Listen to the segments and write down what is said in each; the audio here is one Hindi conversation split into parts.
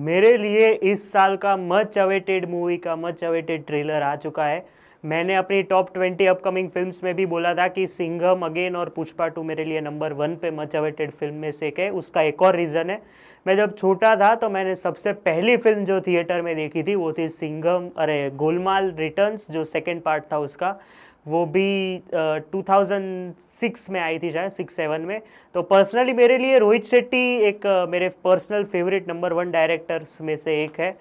मेरे लिए इस साल का मच अवेटेड मूवी का मच अवेटेड ट्रेलर आ चुका है। मैंने अपनी टॉप 20 अपकमिंग फिल्म्स में भी बोला था कि सिंघम अगेन और पुष्पा 2 मेरे लिए नंबर 1 पे मच अवेटेड फिल्म में से एक है। उसका एक और रीज़न है, मैं जब छोटा था तो मैंने सबसे पहली फिल्म जो थिएटर में देखी थी वो थी सिंघम, अरे गोलमाल रिटर्न्स, जो सेकेंड पार्ट था उसका। वो भी 2006 में आई थी, शायद 6-7 में। तो पर्सनली मेरे लिए रोहित शेट्टी एक मेरे पर्सनल फेवरेट नंबर 1 डायरेक्टर्स में से एक है,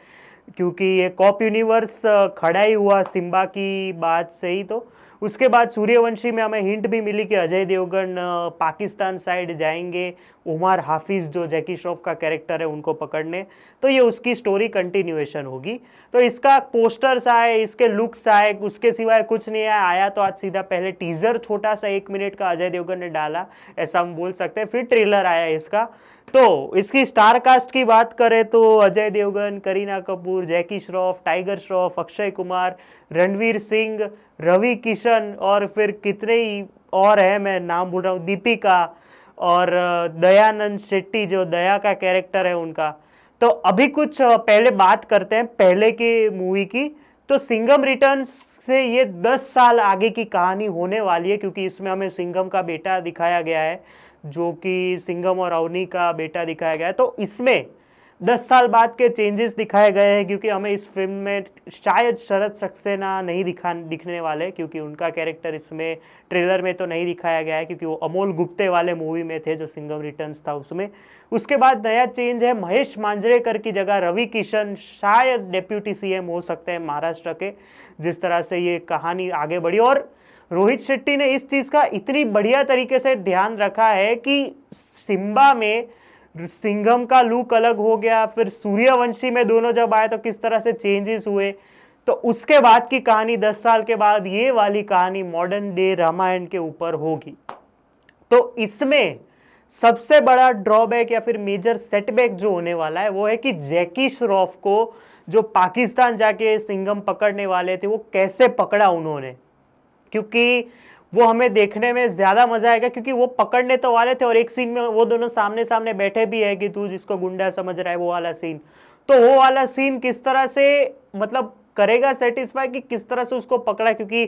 क्योंकि ये कॉप यूनिवर्स खड़ा ही हुआ सिम्बा की बात से ही। तो उसके बाद सूर्यवंशी में हमें हिंट भी मिली कि अजय देवगन पाकिस्तान साइड जाएंगे उमर हाफिज़ जो जैकी श्रॉफ का कैरेक्टर है उनको पकड़ने। तो ये उसकी स्टोरी कंटिन्यूएशन होगी। तो इसका पोस्टर्स आए, इसके लुक्स आए, उसके सिवाय कुछ नहीं आया तो आज सीधा पहले टीज़र छोटा सा 1 मिनट का अजय देवगन ने डाला, ऐसा हम बोल सकते हैं, फिर ट्रेलर आया इसका। तो इसकी स्टार कास्ट की बात करें तो अजय देवगन, करीना कपूर, जैकी श्रॉफ, टाइगर श्रॉफ, अक्षय कुमार, रणवीर सिंह, रवि किशन और फिर कितने ही और हैं, मैं नाम भूल रहा हूँ, दीपिका और दयानंद शेट्टी जो दया का कैरेक्टर है उनका। तो अभी कुछ पहले बात करते हैं पहले की मूवी की। तो सिंघम रिटर्न्स से ये 10 साल आगे की कहानी होने वाली है, क्योंकि इसमें हमें सिंघम का बेटा दिखाया गया है, जो कि सिंघम और अवनी का बेटा दिखाया गया है। तो इसमें 10 साल बाद के चेंजेस दिखाए गए हैं, क्योंकि हमें इस फिल्म में शायद शरद सक्सेना नहीं दिखने वाले, क्योंकि उनका कैरेक्टर इसमें ट्रेलर में तो नहीं दिखाया गया है, क्योंकि वो अमोल गुप्ते वाले मूवी में थे जो सिंघम रिटर्न्स था उसमें। उसके बाद नया चेंज है, महेश मांजरेकर की जगह रवि किशन शायद डेप्यूटी सीएम हो सकते हैं महाराष्ट्र के, जिस तरह से ये कहानी आगे बढ़ी। और रोहित शेट्टी ने इस चीज़ का इतनी बढ़िया तरीके से ध्यान रखा है कि सिम्बा में सिंघम का लुक अलग हो गया, फिर सूर्यवंशी में दोनों जब आए तो किस तरह से चेंजेस हुए। तो उसके बाद की कहानी 10 साल के बाद ये वाली कहानी मॉडर्न डे रामायण के ऊपर होगी। तो इसमें सबसे बड़ा ड्रॉबैक या फिर मेजर सेटबैक जो होने वाला है वो है कि जैकी श्रॉफ को जो पाकिस्तान जाके सिंघम पकड़ने वाले थे वो कैसे पकड़ा उन्होंने, क्योंकि वो हमें देखने में ज़्यादा मजा आएगा, क्योंकि वो पकड़ने तो वाले थे और एक सीन में वो दोनों सामने सामने बैठे भी है कि तू जिसको गुंडा समझ रहा है, वो वाला सीन। तो वो वाला सीन किस तरह से मतलब करेगा सेटिस्फाई कि किस तरह से उसको पकड़ा, क्योंकि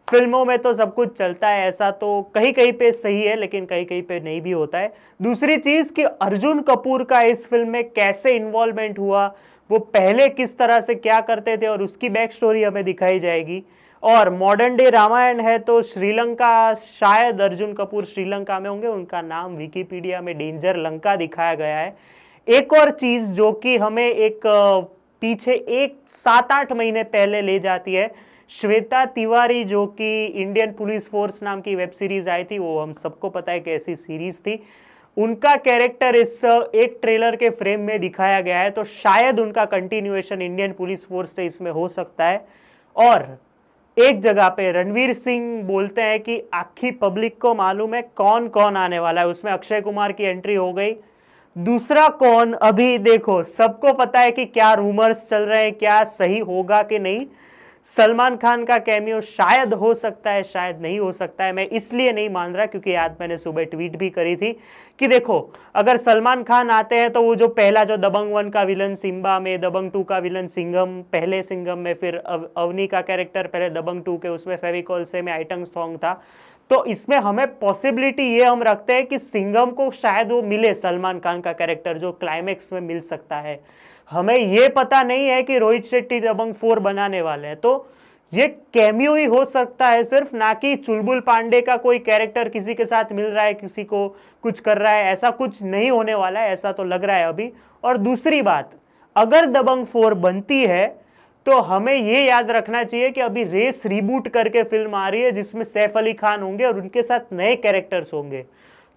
फिल्मों में तो सब कुछ चलता है ऐसा, तो कहीं कहीं पे सही है लेकिन कहीं कहीं पे नहीं भी होता है। दूसरी चीज़ कि अर्जुन कपूर का इस फिल्म में कैसे इन्वॉल्वमेंट हुआ, वो पहले किस तरह से क्या करते थे और उसकी बैक स्टोरी हमें दिखाई जाएगी। और मॉडर्न डे रामायण है तो श्रीलंका, शायद अर्जुन कपूर श्रीलंका में होंगे, उनका नाम विकिपीडिया में डेंजर लंका दिखाया गया है। एक और चीज़ जो कि हमें एक पीछे एक 7-8 महीने पहले ले जाती है, श्वेता तिवारी जो कि इंडियन पुलिस फोर्स नाम की वेब सीरीज आई थी, वो हम सबको पता है कि ऐसी सीरीज थी, उनका कैरेक्टर इस एक ट्रेलर के फ्रेम में दिखाया गया है। तो शायद उनका कंटिन्यूएशन इंडियन पुलिस फोर्स से इसमें हो सकता है। और एक जगह पे रणवीर सिंह बोलते हैं कि आखी पब्लिक को मालूम है कौन कौन आने वाला है, उसमें अक्षय कुमार की एंट्री हो गई। दूसरा कौन, अभी देखो सबको पता है कि क्या रूमर्स चल रहे हैं, क्या सही होगा कि नहीं। सलमान खान का कैमियो शायद हो सकता है, शायद नहीं हो सकता है। मैं इसलिए नहीं मान रहा क्योंकि आज मैंने सुबह ट्वीट भी करी थी कि देखो अगर सलमान खान आते हैं तो वो जो पहला जो दबंग 1 का विलन सिम्बा में, दबंग 2 का विलन सिंघम, पहले सिंघम में, फिर अवनी का कैरेक्टर पहले दबंग 2 के उसमें फेविकॉल से में आइटम सॉन्ग था। तो इसमें हमें पॉसिबिलिटी ये हम रखते हैं कि सिंघम को शायद वो मिले सलमान खान का कैरेक्टर जो क्लाइमेक्स में मिल सकता है। हमें ये पता नहीं है कि रोहित शेट्टी दबंग 4 बनाने वाले हैं, तो ये कैमियो ही हो सकता है सिर्फ, ना कि चुलबुल पांडे का कोई कैरेक्टर किसी के साथ मिल रहा है, किसी को कुछ कर रहा है, ऐसा कुछ नहीं होने वाला है, ऐसा तो लग रहा है अभी। और दूसरी बात, अगर दबंग 4 बनती है तो हमें ये याद रखना चाहिए कि अभी रेस रिबूट करके फिल्म आ रही है जिसमें सैफ अली खान होंगे और उनके साथ नए कैरेक्टर्स होंगे।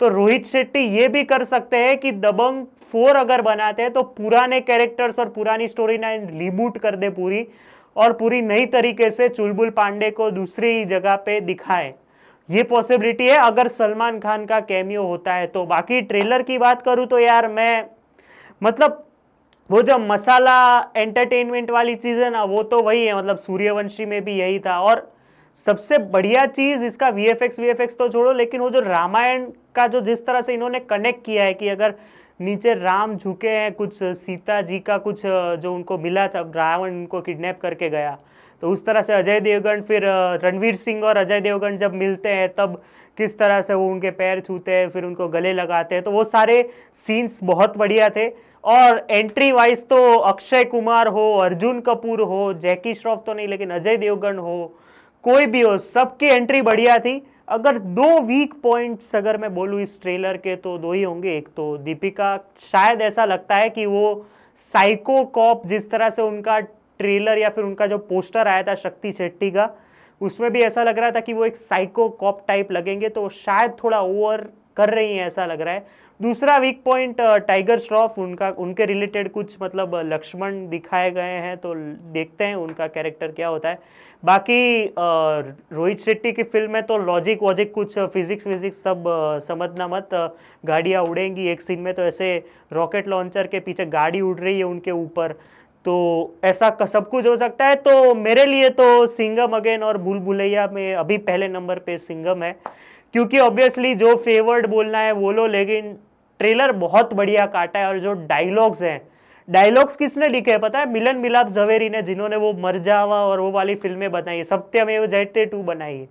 तो रोहित शेट्टी ये भी कर सकते हैं कि दबंग 4 अगर बनाते हैं तो पुराने कैरेक्टर्स और पुरानी स्टोरी लाइन रिबूट कर दे पूरी, और पूरी नई तरीके से चुलबुल पांडे को दूसरी जगह पे दिखाएं। ये पॉसिबिलिटी है अगर सलमान खान का कैमियो होता है तो। बाकी ट्रेलर की बात करूं तो यार मैं मतलब वो जो मसाला एंटरटेनमेंट वाली चीज़ है ना, वो तो वही है, मतलब सूर्यवंशी में भी यही था। और सबसे बढ़िया चीज़ इसका वीएफएक्स तो छोड़ो, लेकिन वो जो रामायण का जो जिस तरह से इन्होंने कनेक्ट किया है कि अगर नीचे राम झुके हैं, कुछ सीता जी का कुछ जो उनको मिला था, रावण उनको किडनैप करके गया, तो उस तरह से अजय देवगन फिर रणवीर सिंह और अजय देवगन जब मिलते हैं तब किस तरह से वो उनके पैर छूते हैं, फिर उनको गले लगाते हैं, तो वो सारे सीन्स बहुत बढ़िया थे। और एंट्री वाइज तो अक्षय कुमार हो, अर्जुन कपूर हो, जैकी श्रॉफ तो नहीं लेकिन अजय देवगन हो, कोई भी हो, सबकी एंट्री बढ़िया थी। अगर दो वीक पॉइंट्स अगर मैं बोलूँ इस ट्रेलर के तो दो ही होंगे। एक तो दीपिका, शायद ऐसा लगता है कि वो साइको कॉप, जिस तरह से उनका ट्रेलर या फिर उनका जो पोस्टर आया था शक्ति शेट्टी का, उसमें भी ऐसा लग रहा था कि वो एक साइको कॉप टाइप लगेंगे, तो शायद थोड़ा ओवर कर रही हैं ऐसा लग रहा है। दूसरा वीक पॉइंट टाइगर श्रॉफ, उनका उनके रिलेटेड कुछ मतलब लक्ष्मण दिखाए गए हैं, तो देखते हैं उनका कैरेक्टर क्या होता है। बाकी रोहित शेट्टी की फिल्म में तो लॉजिक वॉजिक कुछ फिजिक्स विजिक्स सब समझना मत। गाड़ियाँ उड़ेंगी एक सीन में, तो ऐसे रॉकेट लॉन्चर के पीछे गाड़ी उड़ रही है उनके ऊपर, तो ऐसा सब कुछ हो सकता है। तो मेरे लिए तो सिंघम अगेन और भूल भुलैया में अभी पहले नंबर पे सिंघम है, क्योंकि ऑब्वियसली जो फेवर्ड बोलना है वो लो, लेकिन ट्रेलर बहुत बढ़िया काटा है। और जो डायलॉग्स हैं, डायलॉग्स किसने लिखे हैं पता है? मिलन मिलाप झवेरी ने, जिन्होंने वो मर जावा और वो वाली फिल्में बनाई है, सत्यमेव जयते 2 बनाई है,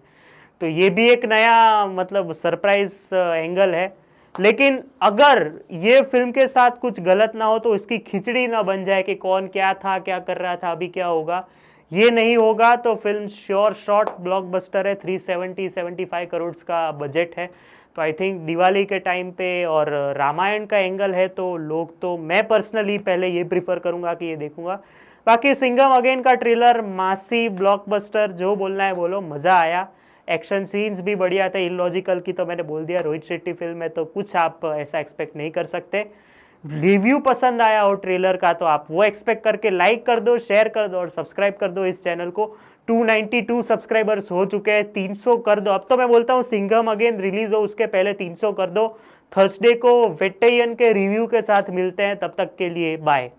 तो ये भी एक नया मतलब सरप्राइज एंगल है। लेकिन अगर ये फिल्म के साथ कुछ गलत ना हो तो इसकी खिचड़ी ना बन जाए कि कौन क्या था, क्या कर रहा था, अभी क्या होगा, ये नहीं होगा तो फिल्म श्योर शॉट ब्लॉकबस्टर है। 370-75 करोड़ का बजट है, तो आई थिंक दिवाली के टाइम पे, और रामायण का एंगल है, तो लोग, तो मैं पर्सनली पहले ये प्रिफर करूंगा कि ये देखूंगा। बाकी सिंघम अगेन का ट्रेलर मासी ब्लॉकबस्टर, जो बोलना है बोलो, मज़ा आया। एक्शन सीन्स भी बढ़िया थे, इलॉजिकल की तो मैंने बोल दिया, रोहित शेट्टी फिल्म है तो कुछ आप ऐसा एक्सपेक्ट नहीं कर सकते। रिव्यू पसंद आया हो ट्रेलर का तो आप वो एक्सपेक्ट करके लाइक कर दो, शेयर कर दो और सब्सक्राइब कर दो इस चैनल को। 292 सब्सक्राइबर्स हो चुके हैं, 300 कर दो। अब तो मैं बोलता हूँ सिंघम अगेन रिलीज हो उसके पहले 300 कर दो। थर्सडे को वेट्टेयन के रिव्यू के साथ मिलते हैं, तब तक के लिए बाय।